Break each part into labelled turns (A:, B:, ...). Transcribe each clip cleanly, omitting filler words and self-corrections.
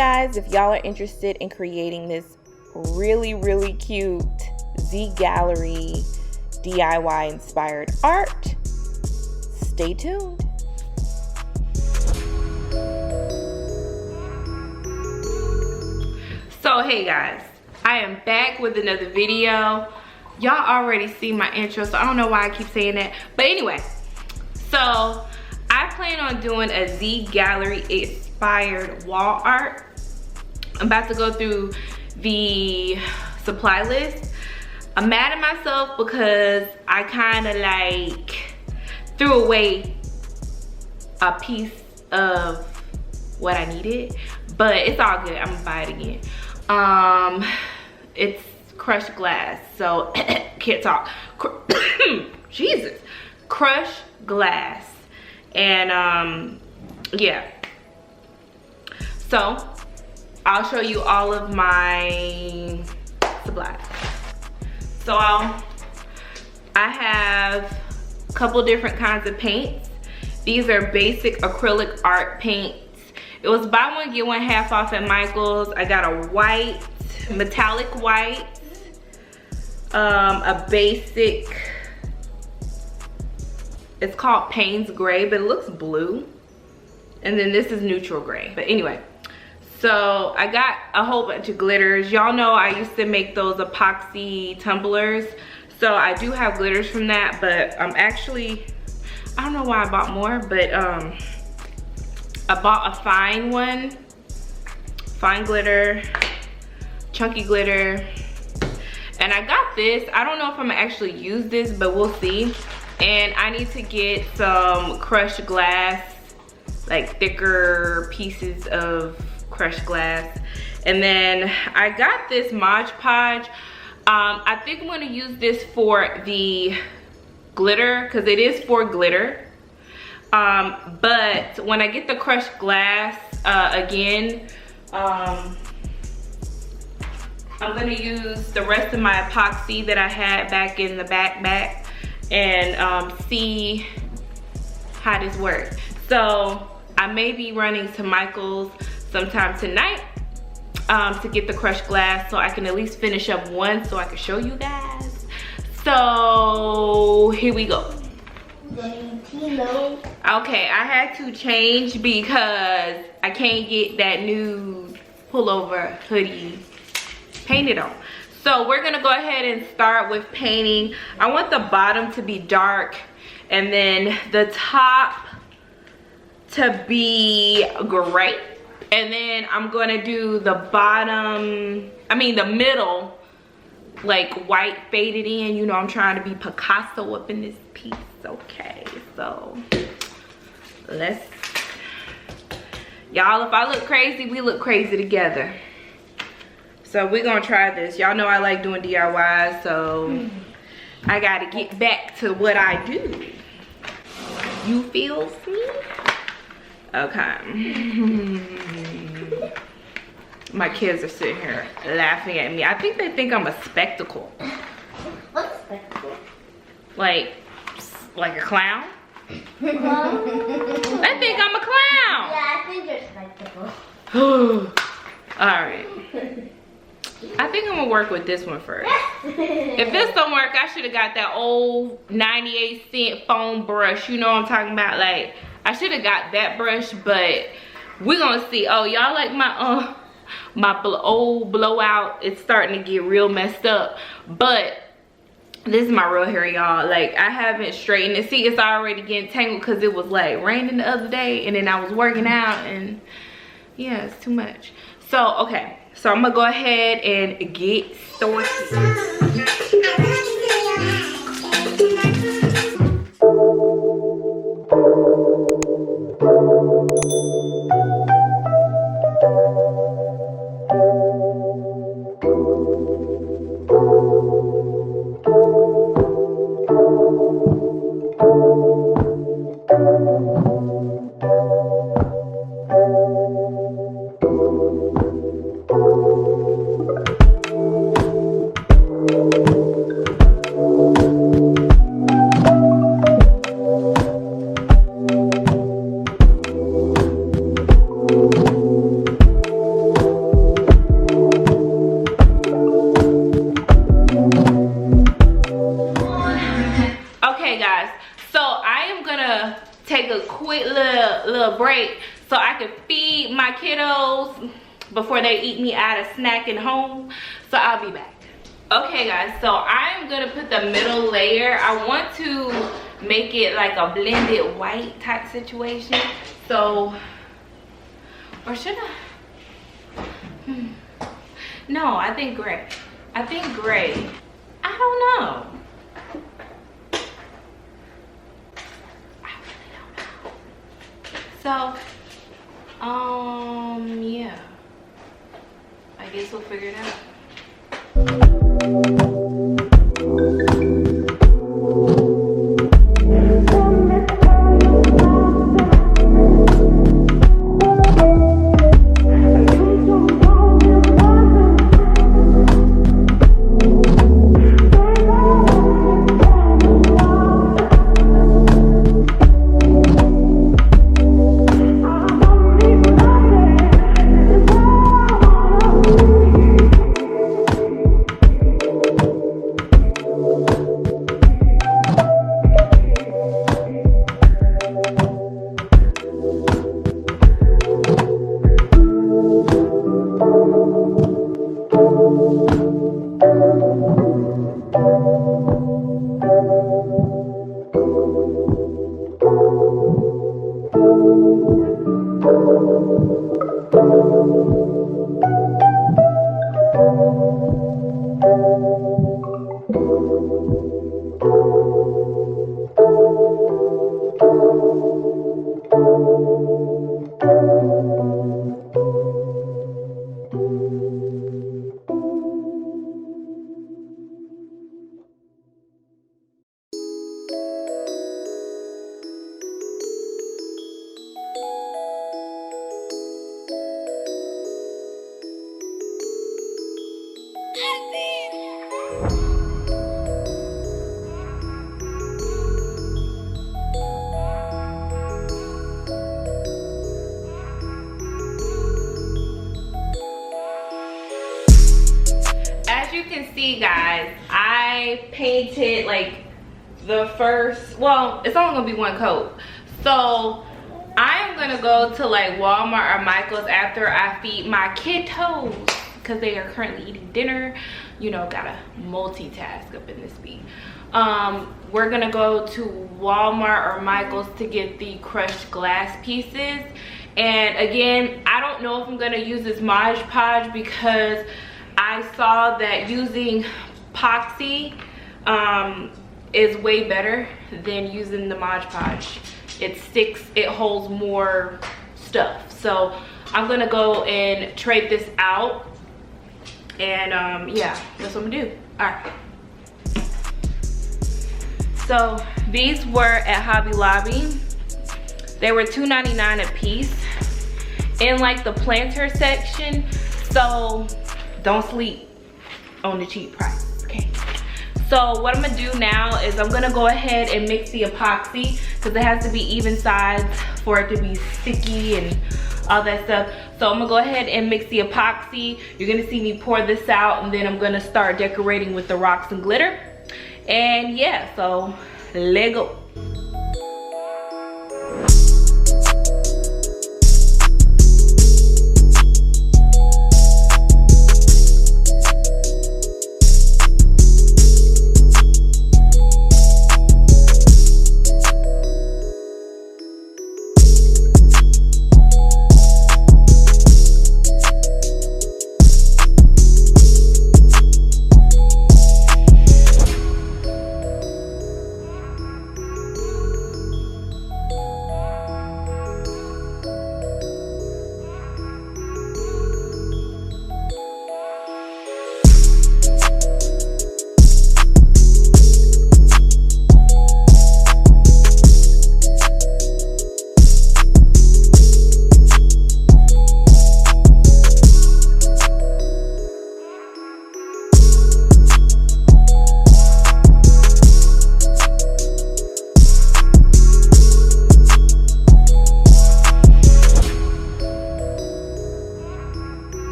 A: guys, if y'all are interested in creating this really cute Gallerie DIY inspired art, stay tuned. So hey guys, I am back with another video. Y'all already see my intro, so I don't know why I keep saying that, but anyway, so I plan on doing a Gallerie inspired wall art. I'm about to go through the supply list. I'm mad at myself because I kind of like threw away a piece of what I needed, but it's all good. I'm gonna buy it again. It's crushed glass, so can't talk. Jesus, crushed glass, and yeah. So I'll show you all of my supplies. So I have a couple different kinds of paints. These are basic acrylic art paints. It was buy one get one half off at Michael's. I got a white, metallic white, a basic, it's called Payne's Gray, but it looks blue. And then this is neutral gray. But anyway, so I got a whole bunch of glitters. Y'all know I used to make those epoxy tumblers. So I do have glitters from that, but actually, I don't know why I bought more, but I bought a fine one, fine glitter, chunky glitter, and I got this. I don't know if I'm gonna actually use this, but we'll see. And I need to get some crushed glass, like thicker pieces of crushed glass. And then I got this Mod Podge. I think I'm gonna use this for the glitter, because it is for glitter. But when I get the crushed glass again, I'm gonna use the rest of my epoxy that I had back in the backpack and see how this works. So I may be running to Michael's sometime tonight to get the crushed glass, so I can at least finish up one so I can show you guys. So here we go. Okay, I had to change because I can't get that new pullover hoodie painted on. So we're gonna go ahead and start with painting. I want the bottom to be dark and then the top to be gray. And then I'm gonna do the bottom, the middle, like white faded in. You know, I'm trying to be Picasso up in this piece. Okay, so let's, y'all, if I look crazy, we look crazy together. So we're gonna try this. Y'all know I like doing DIY, so I gotta get back to what I do. You feel me? Okay. My kids are sitting here laughing at me. I think they think I'm a spectacle.
B: What's a spectacle? Like
A: a clown?
B: They
A: think I'm a clown.
B: Yeah, I think you're spectacle.
A: Alright. I think I'm gonna work with this one first. If this don't work, I should have got that old 98-cent foam brush. You know what I'm talking about? Like, I should have got that brush, but we're gonna see. Oh, y'all like my old blowout? It's starting to get real messed up, but this is my real hair, y'all. Like, I haven't straightened it. See, it's already getting tangled because it was like raining the other day, and then I was working out, and yeah, it's too much. So okay, so I'm gonna go ahead and get started. quick little break so I can feed my kiddos before they eat me out of snacking home. So I'll be back. Okay guys, so I'm gonna put the middle layer. I want to make it like a blended white type situation. So, or should I? No, I think gray. I think gray. I don't know. I really don't know. So, yeah. I guess we'll figure it out. Guys, I painted like the first, well, it's only gonna be one coat, so I'm gonna go to like Walmart or Michael's after I feed my kiddos because they are currently eating dinner. You know, gotta multitask up in this beat. We're gonna go to Walmart or Michael's to get the crushed glass pieces. And again, I don't know if I'm gonna use this Mod Podge because I saw that using epoxy is way better than using the Mod Podge. It sticks, it holds more stuff. So I'm gonna go and trade this out, and yeah, that's what I'm gonna do. All right. So these were at Hobby Lobby. They were $2.99 a piece in like the planter section. So don't sleep on the cheap price, okay? So what I'm gonna do now is I'm gonna go ahead and mix the epoxy because it has to be even size for it to be sticky and all that stuff. So I'm gonna go ahead and mix the epoxy. You're gonna see me pour this out, and then I'm gonna start decorating with the rocks and glitter. And yeah, so let go.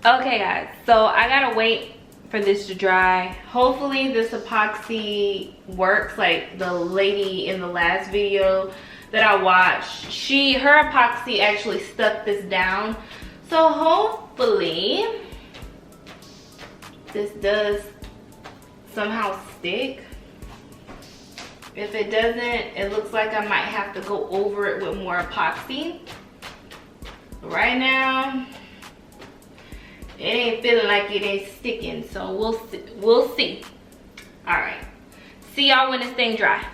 A: Okay guys, so I gotta wait for this to dry. Hopefully this epoxy works. Like the lady in the last video that I watched, her epoxy actually stuck this down. So hopefully this does somehow stick. If it doesn't, it looks like I might have to go over it with more epoxy. Right now, it ain't feeling like it ain't sticking, so we'll see. All right, see y'all when this thing dry.